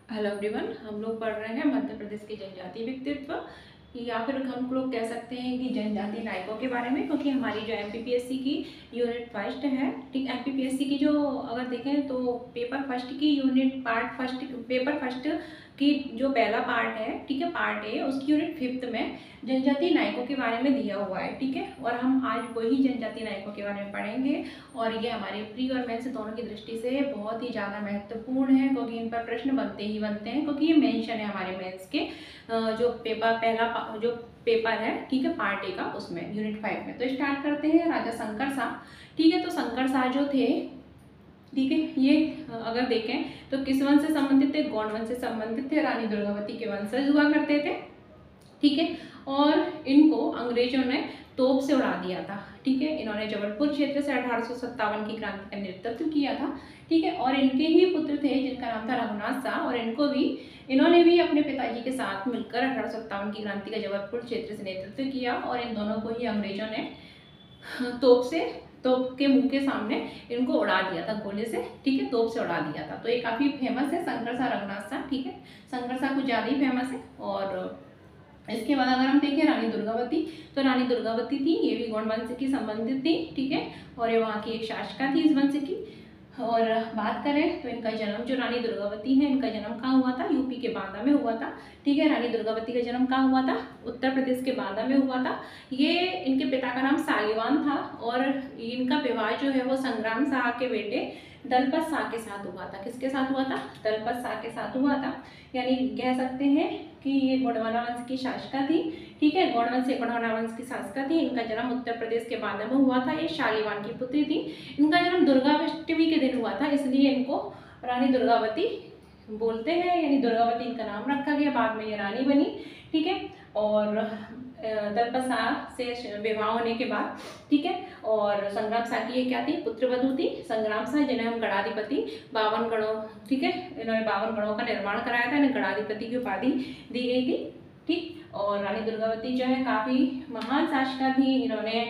Hello everyone, हम लोग पढ़ रहे हैं मध्य प्रदेश के जनजातीय व्यक्तित्व या फिर हम लोग कह सकते हैं कि जनजातीय नायकों के बारे में, क्योंकि हमारी जो एमपीपीएससी की यूनिट फर्स्ट है, ठीक, एमपीपीएससी की जो अगर देखें तो पेपर फर्स्ट की unit part first paper first की जो पहला पार्ट है, ठीक है, पार्ट ए, उसकी यूनिट फिफ्थ में जनजातीय नायकों के बारे में दिया हुआ है, ठीक है। और हम आज वही जनजातीय नायकों के बारे में पढ़ेंगे और ये हमारे प्री और मेंस दोनों की दृष्टि से बहुत ही ज़्यादा महत्वपूर्ण है, क्योंकि इन पर प्रश्न बनते ही बनते हैं, क्योंकि ये मेंशन है हमारे मेंस के जो पहला जो पेपर है, ठीक है, पार्ट ए का, उसमें यूनिट 5 में। तो स्टार्ट करते हैं। राजा शंकर शाह, ठीक है। तो शंकर शाह जो थे, ठीक है, ये अगर देखें तो किस वंश से संबंधित थे? गौड़ वंश से संबंधित थे। रानी दुर्गावती के वंशज हुआ करते थे, ठीक है। और इनको अंग्रेजों ने तोप से उड़ा दिया था, ठीक है। इन्होंने जबलपुर क्षेत्र से 1857 की क्रांति का नेतृत्व किया था, ठीक है। और इनके ही पुत्र थे जिनका नाम था रघुनाथ शाह, और इन्होंने भी अपने पिताजी के साथ मिलकर 1857 की क्रांति का जबलपुर क्षेत्र से नेतृत्व किया, और इन दोनों को ही अंग्रेजों ने तोप के मुंह के सामने इनको उड़ा दिया था, गोले से, ठीक है, तोप से उड़ा दिया था। तो ये काफ़ी फेमस है शंकर शाह रघुनाथ शाह, ठीक है। शंकर शाह कुछ ज़्यादा ही फेमस है। और इसके बाद अगर हम देखें रानी दुर्गावती, तो रानी दुर्गावती थी, ये भी गौड़ वंश की संबंधित थी, ठीक है। और ये वहाँ की एक शासिका थी इस वंश की। और बात करें तो इनका जन्म, जो रानी दुर्गावती है, इनका जन्म कहाँ हुआ था? यूपी के बांदा में हुआ था, ठीक है। रानी दुर्गावती का जन्म कहाँ हुआ था? उत्तर प्रदेश के बांदा में हुआ था। ये इनके पिता का नाम सालीवान था, और इनका विवाह जो है वो संग्राम शाह के बेटे दलपत शाह के साथ हुआ था। किसके साथ हुआ था? दलपत शाह के साथ हुआ था। यानी कह सकते हैं कि ये गोंडवाना वंश की शासिका थी, ठीक है। गोंडवाना वंश की शासिका थी। इनका जन्म उत्तर प्रदेश के बांदा में हुआ था। ये शालीवान की पुत्री थी। इनका जन्म दुर्गाष्टमी के दिन हुआ था, इसलिए इनको रानी दुर्गावती बोलते हैं, यानी दुर्गावती इनका नाम रखा गया। बाद में ये रानी बनी, ठीक है। और दलपत शाह से विवाह होने के बाद, ठीक है, और संग्राम शाह की ये क्या थी? पुत्रवधू थी संग्राम शाह, जिन्हें हम गणाधिपति 52 गणों, ठीक है, इन्होंने 52 गणों का निर्माण कराया था, इन्हें गणाधिपति की उपाधि दी गई थी, ठीक। और रानी दुर्गावती जो है काफ़ी महान शासिका थी। इन्होंने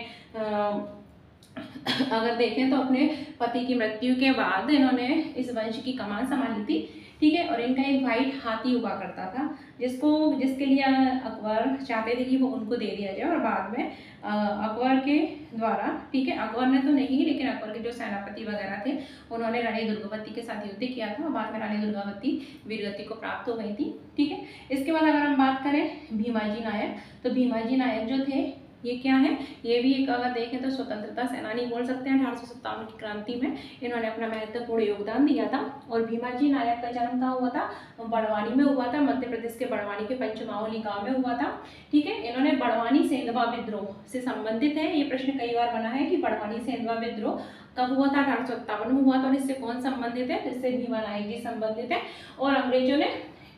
अगर देखें तो अपने पति की मृत्यु के बाद इन्होंने इस वंश की कमान संभाली थी, ठीक है। और इनका एक व्हाइट हाथी हुआ करता था, जिसके लिए अकबर चाहते थे कि वो उनको दे दिया जाए। और बाद में अकबर के द्वारा, ठीक है, अकबर ने तो नहीं, लेकिन अकबर के जो सेनापति वगैरह थे उन्होंने रानी दुर्गावती के साथ युद्ध किया था, और बाद में रानी दुर्गावती वीरगति को प्राप्त हो गई थी, ठीक है। इसके बाद अगर हम बात करें भीमाजी नायक, तो भीमाजी नायक जो थे ये क्या है? ये भी एक अगर देखें तो स्वतंत्रता सेनानी बोल सकते हैं। 1857 की क्रांति में इन्होंने अपना महत्वपूर्ण योगदान दिया था। और भीमाजी नायक का जन्म कहाँ हुआ था? बड़वानी में हुआ था, मध्य प्रदेश के बड़वानी के पंचमावली गांव में हुआ था, ठीक है। इन्होंने बड़वानी सेंधवा विद्रोह से संबंधित है। ये प्रश्न कई बार बना है कि बड़वानी सेंधवा विद्रोह कब हुआ था? 1857 में हुआ था। और इससे कौन संबंधित है? इससे भीमा नायक जी संबंधित है। और अंग्रेजों ने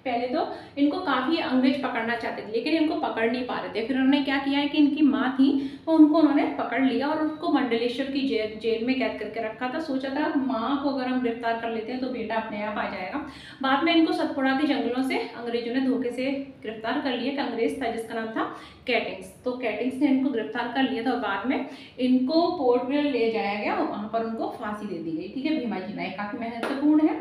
पहले तो इनको काफ़ी अंग्रेज पकड़ना चाहते थे, लेकिन इनको पकड़ नहीं पा रहे थे। फिर उन्होंने क्या किया है कि इनकी माँ थी, तो उनको उन्होंने पकड़ लिया और उनको मंडलेश्वर की जेल में कैद करके रखा था। सोचा था माँ को अगर हम गिरफ्तार कर लेते हैं तो बेटा अपने आप आ जाएगा। बाद में इनको सतपुड़ा के जंगलों से अंग्रेजों ने धोखे से गिरफ्तार कर लिया। एक अंग्रेज था जिसका नाम था कैटिंग्स, तो कैटिंग्स ने इनको गिरफ्तार कर लिया था, और बाद में इनको पोर्ट ब्लेयर ले जाया गया, वहाँ पर उनको फांसी दे दी गई, ठीक है। भीमाजी नायक काफ़ी महत्वपूर्ण है।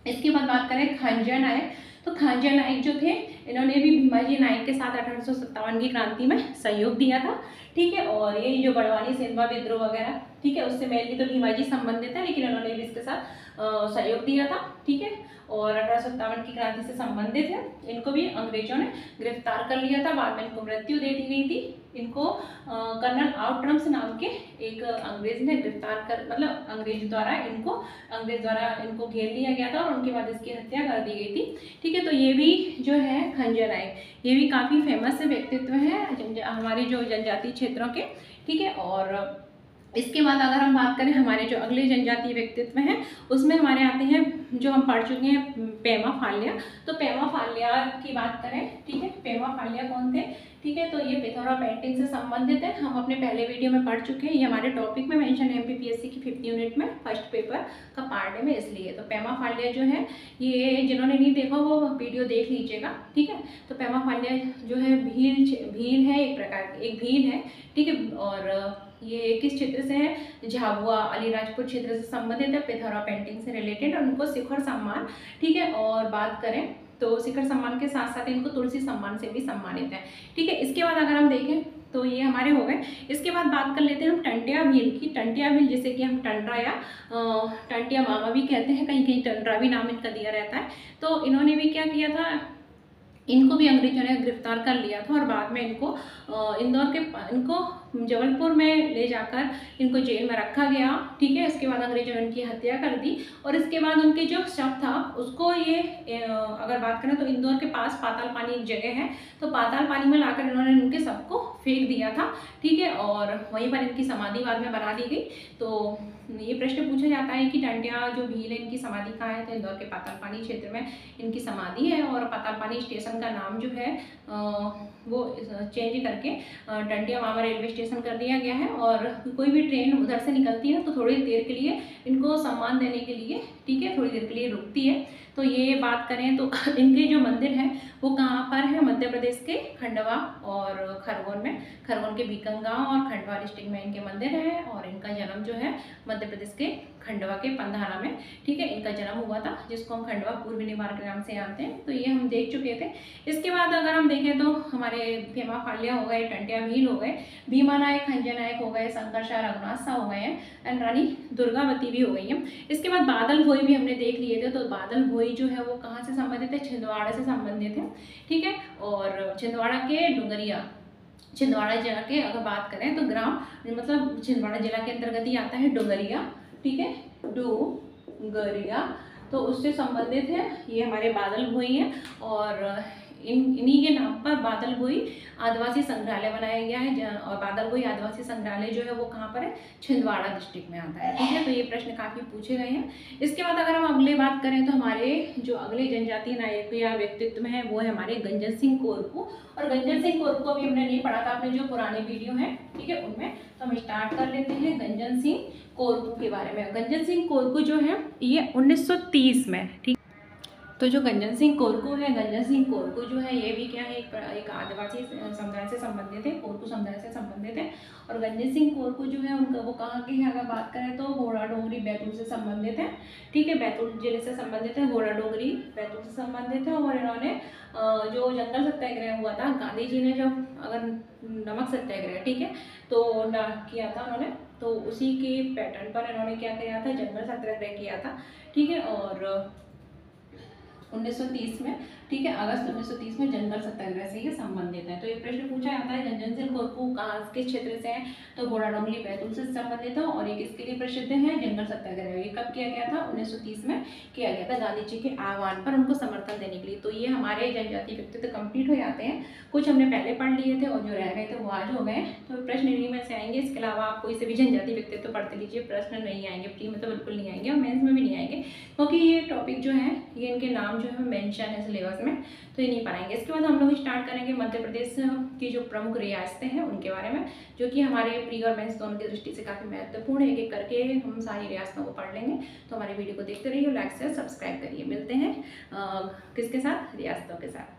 इसके बाद बात करें खांजा नायक, तो खांजा नायक जो थे इन्होंने भी भीमाजी नायक के साथ 1857 की क्रांति में सहयोग दिया था, ठीक है। और ये जो बड़वानी सेंधवा विद्रोह वगैरह, ठीक है, उससे मेनली तो भीमाजी संबंधित है, लेकिन उन्होंने भी इसके साथ सहयोग दिया था, ठीक है। और 1857 की क्रांति से संबंधित है। इनको भी अंग्रेजों ने गिरफ्तार कर लिया था, बाद में इनको मृत्यु दे दी गई थी। इनको कर्नल आउटरम्स नाम के एक अंग्रेज ने गिरफ्तार कर, मतलब अंग्रेज द्वारा इनको घेर लिया गया था, और उनके बाद इसकी हत्या कर दी गई थी, ठीक है। तो ये भी जो है खांजा नायक, ये भी काफ़ी फेमस व्यक्तित्व है हमारे जो जनजातीय क्षेत्रों के, ठीक है। और इसके बाद अगर हम बात करें हमारे जो अगले जनजातीय व्यक्तित्व हैं, उसमें हमारे आते हैं जो हम पढ़ चुके हैं पेमा फाल्या। तो पेमा फाल्या की बात करें, ठीक है, पेमा फाल्या कौन थे? ठीक है, तो ये पिथौरा पेंटिंग से संबंधित है। हम अपने पहले वीडियो में पढ़ चुके हैं, ये हमारे टॉपिक में मेंशन है एमपीपीएससी की 5th यूनिट में फर्स्ट पेपर का पार्ट है में, इसलिए। तो पेमा फाल्या जो है, ये जिन्होंने नहीं देखा वो वीडियो देख लीजिएगा, ठीक है। तो पेमा फाल्या जो है भील है, एक प्रकार की एक भील है, ठीक है। और ये किस क्षेत्र से है, झाबुआ अलीराजपुर क्षेत्र से संबंधित है, पिथौरा पेंटिंग से रिलेटेड, और उनको शिखर सम्मान, ठीक है। और बात करें तो शिखर सम्मान के साथ साथ इनको तुलसी सम्मान से भी सम्मानित है, ठीक है। इसके बाद अगर हम देखें तो ये हमारे हो गए। इसके बाद बात कर लेते हैं हम टंटिया भील की। टंटिया भील जैसे कि हम टंडरा या टंटिया मामा भी कहते हैं, कहीं कहीं टंडरा भी नाम इनका दिया रहता है। तो इन्होंने भी क्या किया था, इनको भी अंग्रेजों ने गिरफ्तार कर लिया था और बाद में इनको इनको जबलपुर में ले जाकर इनको जेल में रखा गया, ठीक है। इसके बाद अंग्रेजों ने उनकी हत्या कर दी और इसके बाद उनके जो शव था उसको ये अगर बात करें तो इंदौर के पास पाताल पानी एक जगह है, तो पाताल पानी में लाकर इन्होंने उनके शव को फेंक दिया था, ठीक है। और वहीं पर इनकी समाधि बाद में बना दी गई। तो ये प्रश्न पूछा जाता है कि टंटिया जो भील है इनकी समाधि कहाँ है, तो इंदौर के पाताल पानी क्षेत्र में इनकी समाधि है। और पाताल पानी स्टेशन का नाम जो है वो चेंज करके टंटिया मामा रेलवे स्टेशन कर दिया गया है। और कोई भी ट्रेन उधर से निकलती है तो थोड़ी देर के लिए इनको सम्मान देने के लिए, ठीक है, थोड़ी देर के लिए रुकती है। तो ये बात करें तो इनके जो मंदिर हैं वो कहाँ पर है, मध्य प्रदेश के खंडवा और खरगोन में, खरगोन के बीकनगांव और खंडवा डिस्ट्रिक्ट में इनके मंदिर है। और इनका जन्म जो है मध्य प्रदेश के खंडवा के पंधाना में, ठीक है, इनका जन्म हुआ था, जिसको हम खंडवा पूर्वी निवार के नाम से जानते हैं। तो ये हम देख चुके थे। इसके बाद अगर हम देखें तो हमारे फेमा फाल्या हो गए, टंटिया भील हो गए, भीमा नायक, खंजय नायक हो गए, शंकर शाह, रघुनाथ शाह हो गए हैं, एंड रानी दुर्गावती भी हो गई हैं। इसके बाद बादल भोई भी हमने देख लिए थे। तो बादल भोई जो है वो कहाँ से संबंधित है, छिंदवाड़ा से संबंधित है, ठीक है। और छिंदवाड़ा के डुंगरिया, छिंदवाड़ा जिला के अगर बात करें तो ग्राम मतलब छिंदवाड़ा जिला के अंतर्गत ही आता है डुंगरिया, ठीक है, डुंगरिया, तो उससे संबंधित है ये हमारे बादल भोई हैं। और इन्हीं के नाम पर बादल भोई आदिवासी संग्रहालय बनाया गया है। और बादल भोई आदिवासी संग्रहालय जो है वो कहाँ पर है, छिंदवाड़ा डिस्ट्रिक्ट में आता है, ठीक है। तो ये प्रश्न काफ़ी पूछे गए हैं। इसके बाद अगर हम अगले बात करें तो हमारे जो अगले जनजातीय नायक या व्यक्तित्व हैं वो है हमारे गंजन सिंह कोरकू। और गंजन सिंह कोरकू अभी हमने नहीं पढ़ा था, आपने जो पुराने वीडियो हैं, ठीक है, उनमें। तो हम स्टार्ट कर लेते हैं गंजन सिंह कोरकू के बारे में। गंजन सिंह कोरकू जो है ये 1930 में, ठीक। तो जो गंजन सिंह कोरकू है, गंजन सिंह कोरकू जो है ये भी क्या है, एक आदिवासी समुदाय से संबंधित है, कोरकू समुदाय से संबंधित है। और गंजन सिंह कोरकू जो है उनका वो कहाँ के हैं अगर बात करें तो घोड़ा डोंगरी बैतूल से संबंधित है, ठीक है, बैतूल जिले से संबंधित है, घोड़ा डोंगरी बैतूल से संबंधित है। और इन्होंने जो जंगल सत्याग्रह हुआ था, गांधी जी ने जब अगर नमक सत्याग्रह, ठीक है, तो किया था उन्होंने, तो उसी के पैटर्न पर इन्होंने क्या किया था, जंगल सत्याग्रह किया था, ठीक है। और 1930 में, ठीक है, अगस्त 1930 में जंगल सत्याग्रह से ये संबंधित है। तो ये प्रश्न पूछा जाता है गंजन सिंह कोरकू कहाँ किस क्षेत्र से है, तो घोड़ा डोंगरी बैतूल से संबंधित है। और ये किसके लिए प्रसिद्ध है, जंगल सत्याग्रह। ये कब किया गया था, 1930 में किया गया था, गांधी जी के आह्वान पर उनको समर्थन देने के लिए। तो ये हमारे जनजातीय व्यक्तित्व कंप्लीट हो जाते हैं। कुछ हमने पहले पढ़ लिए थे और जो रह गए थे वो आज हो गए। तो प्रश्न इन्हीं में से आएंगे। इसके अलावा आप कोई से भी जनजातीय व्यक्तित्व पढ़ते लीजिए, प्रश्न नहीं आएंगे, प्री में तो बिल्कुल नहीं आएंगे और मेंस में भी नहीं आएंगे, क्योंकि ये टॉपिक जो है ये इनके नाम जो है मेंशन है सिलेबस में, तो ये नहीं पढ़ाएंगे। इसके बाद हम लोग स्टार्ट करेंगे मध्य प्रदेश की जो प्रमुख रियासतें हैं उनके बारे में, जो कि हमारे प्री और मेंस दोनों की दृष्टि से काफ़ी महत्वपूर्ण है। एक एक करके हम सारी रियासतों को पढ़ लेंगे। तो हमारे वीडियो को देखते रहिए, लाइक शेयर सब्सक्राइब करिए। मिलते हैं किसके साथ, रियासतों के साथ।